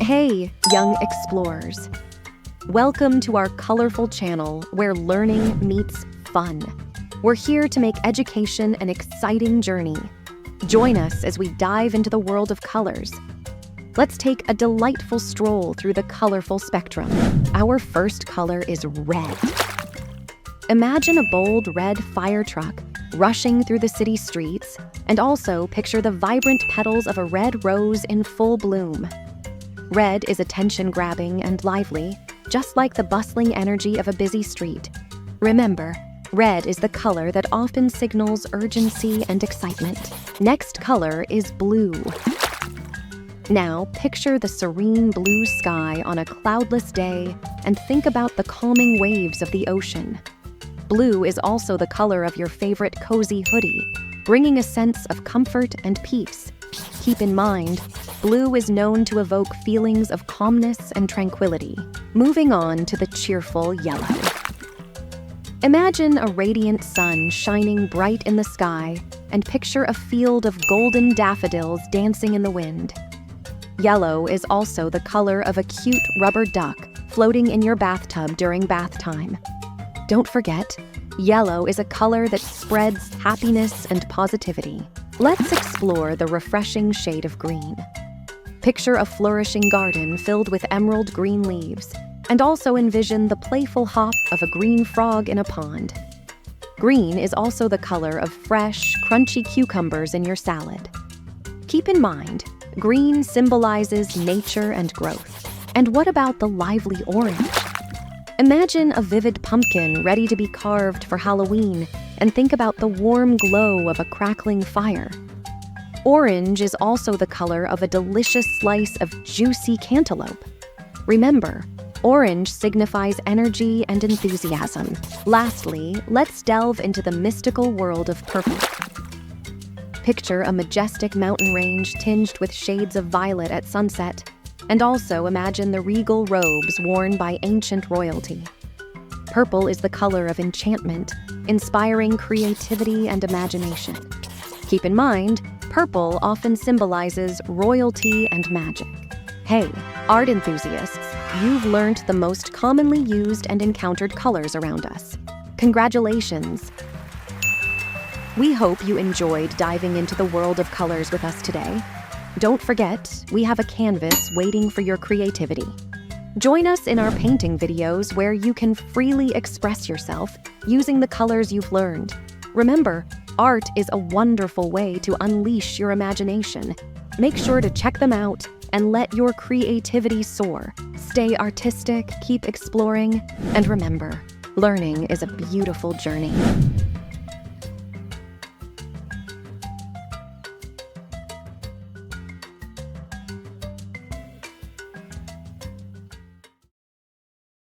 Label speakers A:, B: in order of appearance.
A: Hey, young explorers. Welcome to our colorful channel where learning meets fun. We're here to make education an exciting journey. Join us as we dive into the world of colors. Let's take a delightful stroll through the colorful spectrum. Our first color is red. Imagine a bold red fire truck rushing through the city streets, and also picture the vibrant petals of a red rose in full bloom. Red is attention-grabbing and lively, just like the bustling energy of a busy street. Remember, red is the color that often signals urgency and excitement. Next color is blue. Now, picture the serene blue sky on a cloudless day and think about the calming waves of the ocean. Blue is also the color of your favorite cozy hoodie, bringing a sense of comfort and peace. Keep in mind, blue is known to evoke feelings of calmness and tranquility. Moving on to the cheerful yellow. Imagine a radiant sun shining bright in the sky and picture a field of golden daffodils dancing in the wind. Yellow is also the color of a cute rubber duck floating in your bathtub during bath time. Don't forget, yellow is a color that spreads happiness and positivity. Let's explore the refreshing shade of green. Picture a flourishing garden filled with emerald green leaves, and also envision the playful hop of a green frog in a pond. Green is also the color of fresh, crunchy cucumbers in your salad. Keep in mind, green symbolizes nature and growth. And what about the lively orange? Imagine a vivid pumpkin ready to be carved for Halloween, and think about the warm glow of a crackling fire. Orange is also the color of a delicious slice of juicy cantaloupe. Remember, orange signifies energy and enthusiasm. Lastly, let's delve into the mystical world of purple. Picture a majestic mountain range tinged with shades of violet at sunset, and also imagine the regal robes worn by ancient royalty. Purple is the color of enchantment, inspiring creativity and imagination. Keep in mind, purple often symbolizes royalty and magic. Hey, art enthusiasts, you've learned the most commonly used and encountered colors around us. Congratulations! We hope you enjoyed diving into the world of colors with us today. Don't forget, we have a canvas waiting for your creativity. Join us in our painting videos where you can freely express yourself using the colors you've learned. Remember, art is a wonderful way to unleash your imagination. Make sure to check them out and let your creativity soar. Stay artistic, keep exploring, and remember, learning is a beautiful journey.